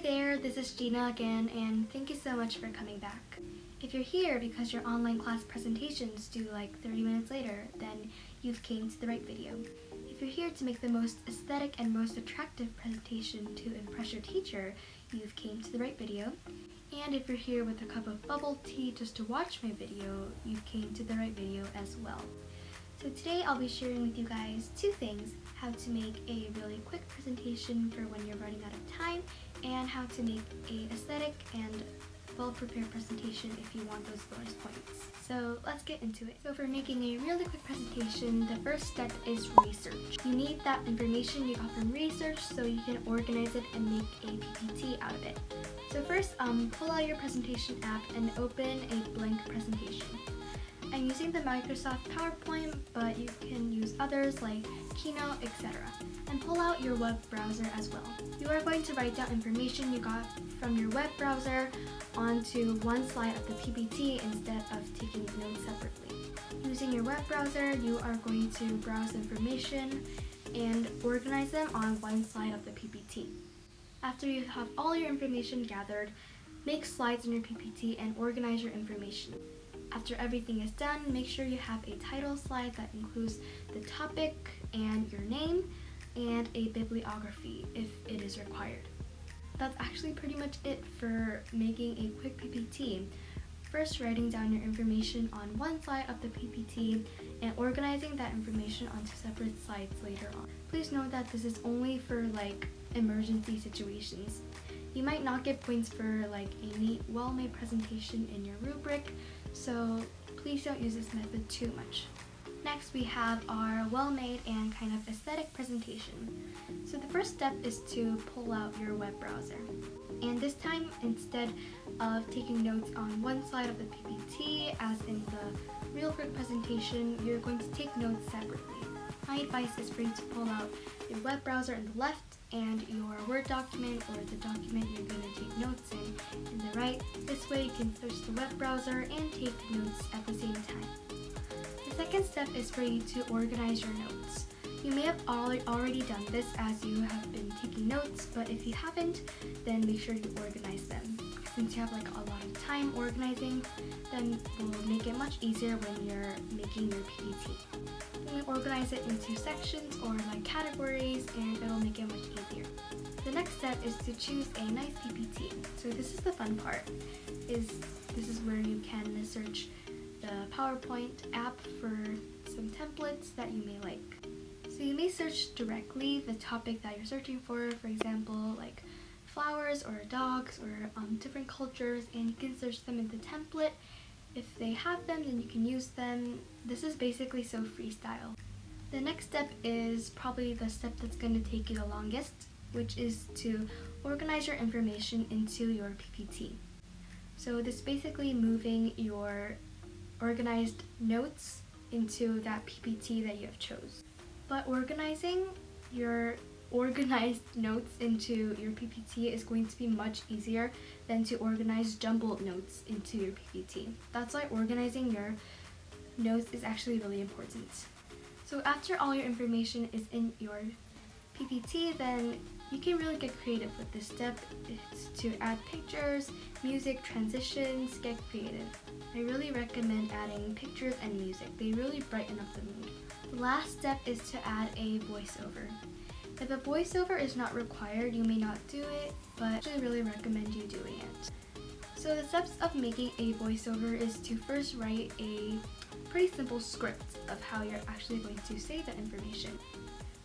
there, this is Gina again, and thank you so much for coming back. If you're here because your online class presentations due like 30 minutes later, then you've came to the right video. If you're here to make the most aesthetic and most attractive presentation to impress your teacher, you've came to the right video. And if you're here with a cup of bubble tea just to watch my video, you've came to the right video as well. So today I'll be sharing with you guys two things: how to make a really quick presentation for when you're running out of time, and how to make a aesthetic and well-prepared presentation if you want those bonus points. So let's get into it. So for making a really quick presentation, the first step is research. You need that information you got from research so you can organize it and make a PPT out of it. So first, pull out your presentation app and open a blank presentation. I'm using the Microsoft PowerPoint, but you can use others like Keynote, etc. And pull out your web browser as well. You are going to write down information you got from your web browser onto one slide of the PPT instead of taking notes separately. Using your web browser, you are going to browse information and organize them on one slide of the PPT. After you have all your information gathered, make slides in your PPT and organize your information. After everything is done, make sure you have a title slide that includes the topic and your name, and a bibliography if it is required. That's actually pretty much it for making a quick PPT. First, writing down your information on one side of the PPT and organizing that information onto separate slides later on. Please note that this is only for like emergency situations. You might not get points for like a neat, well-made presentation in your rubric, so please don't use this method too much. Next, we have our well-made and kind of aesthetic presentation. So the first step is to pull out your web browser. And this time, instead of taking notes on one slide of the PPT, as in the real quick presentation, you're going to take notes separately. My advice is for you to pull out your web browser on the left and your Word document or the document you're going to take notes in the right. This way you can search the web browser and take notes at the same time. The second step is for you to organize your notes. You may have already done this as you have been taking notes, but if you haven't, then make sure you organize them. Since you have like a lot of time organizing, then it will make it much easier when you're making your PPT. You can organize it into sections or like categories, and it'll make it much easier. The next step is to choose a nice PPT. So this is the fun part, this is where you can search the PowerPoint app for some templates that you may like. So you may search directly the topic that you're searching for example, like flowers or dogs or different cultures, and you can search them in the template. If they have them, then you can use them. This is basically so freestyle. The next step is probably the step that's going to take you the longest, which is to organize your information into your PPT. So this is basically moving your organized notes into that PPT that you have chose. But organizing your organized notes into your PPT is going to be much easier than to organize jumbled notes into your PPT. That's why organizing your notes is actually really important. So after all your information is in your PPT, then you can really get creative with this step. It's to add pictures, music, transitions, get creative. I really recommend adding pictures and music. They really brighten up the mood. The last step is to add a voiceover. If a voiceover is not required, you may not do it, but I actually really recommend you doing it. So the steps of making a voiceover is to first write a pretty simple script of how you're actually going to say the information.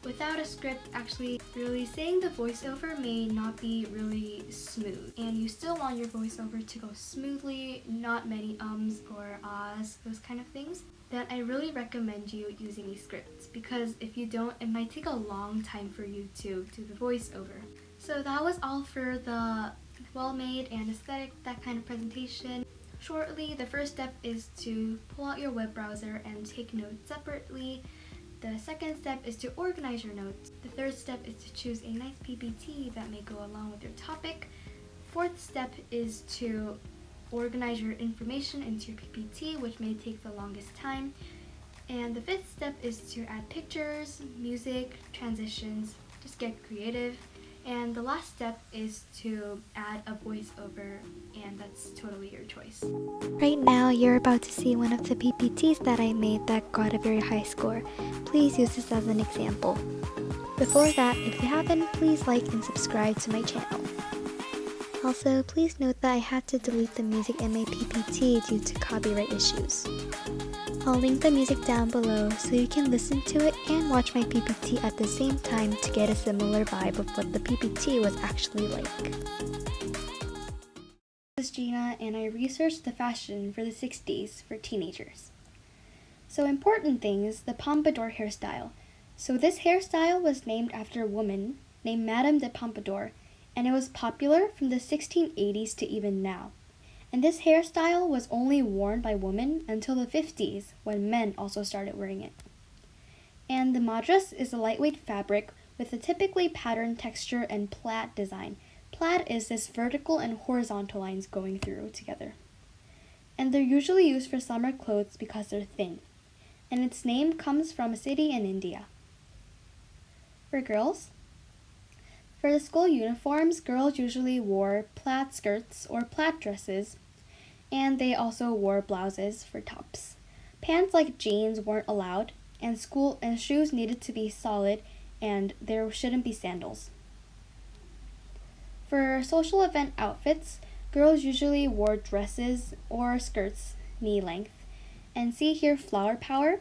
Without a script, actually really saying the voiceover may not be really smooth, and you still want your voiceover to go smoothly, not many ums or ahs, those kind of things. Then I really recommend you using a script, because if you don't, it might take a long time for you to do the voiceover. So that was all for the well-made and aesthetic, that kind of presentation. Shortly, the first step is to pull out your web browser and take notes separately. The second step is to organize your notes. The third step is to choose a nice PPT that may go along with your topic. Fourth step is to organize your information into your PPT, which may take the longest time. And the fifth step is to add pictures, music, transitions, just get creative. And the last step is to add a voiceover, and that's totally your choice. Right now, you're about to see one of the PPTs that I made that got a very high score. Please use this as an example. Before that, if you haven't, please like and subscribe to my channel. Also, please note that I had to delete the music in my PPT due to copyright issues. I'll link the music down below so you can listen to it and watch my PPT at the same time to get a similar vibe of what the PPT was actually like. This is Gina, and I researched the fashion for the 60s for teenagers. So important things, the pompadour hairstyle. So this hairstyle was named after a woman named Madame de Pompadour, and it was popular from the 1680s to even now. And this hairstyle was only worn by women until the 50s, when men also started wearing it. And the madras is a lightweight fabric with a typically patterned texture and plaid design. Plaid is this vertical and horizontal lines going through together. And they're usually used for summer clothes because they're thin. And its name comes from a city in India. For girls, for the school uniforms, girls usually wore plaid skirts or plaid dresses, and they also wore blouses for tops. Pants like jeans weren't allowed, and shoes needed to be solid, and there shouldn't be sandals. For social event outfits, girls usually wore dresses or skirts knee length. And see here, flower power.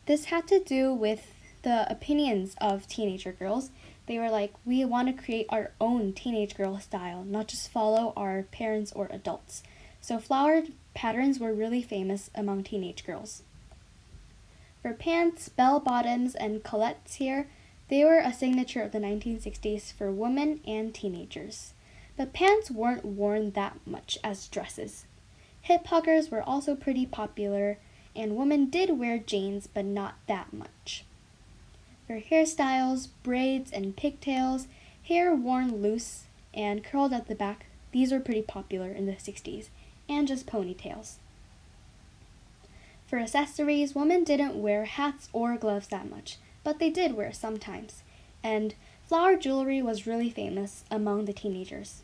This had to do with the opinions of teenager girls. They were like, we want to create our own teenage girl style, not just follow our parents or adults. So flowered patterns were really famous among teenage girls. For pants, bell bottoms, and culottes here, they were a signature of the 1960s for women and teenagers. But pants weren't worn that much as dresses. Hip huggers were also pretty popular, and women did wear jeans, but not that much. For hairstyles, braids, and pigtails, hair worn loose and curled at the back, these were pretty popular in the 60s, and just ponytails. For accessories, women didn't wear hats or gloves that much, but they did wear sometimes, and flower jewelry was really famous among the teenagers.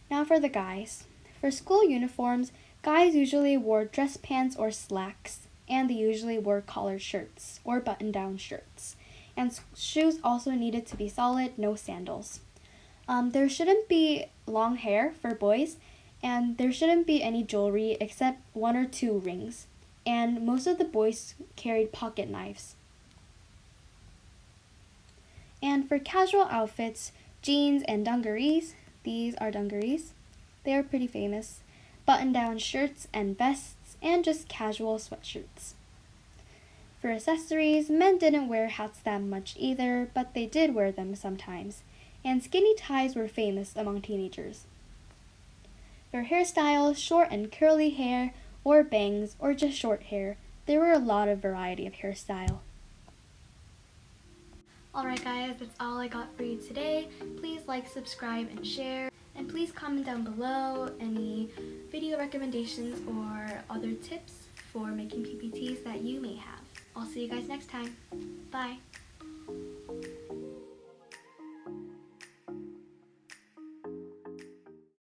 Now for the guys. For school uniforms, guys usually wore dress pants or slacks, and they usually wore collared shirts or button-down shirts. And shoes also needed to be solid, no sandals. There shouldn't be long hair for boys, and there shouldn't be any jewelry except 1 or 2 rings. And most of the boys carried pocket knives. And for casual outfits, jeans and dungarees, these are dungarees, they are pretty famous. Button-down shirts and vests, and just casual sweatshirts. For accessories, men didn't wear hats that much either, but they did wear them sometimes, and skinny ties were famous among teenagers. For hairstyles, short and curly hair, or bangs, or just short hair, there were a lot of variety of hairstyle. Alright guys, that's all I got for you today. Please like, subscribe, and share. And please comment down below any video recommendations or other tips for making PPTs that you may have. I'll see you guys next time. Bye!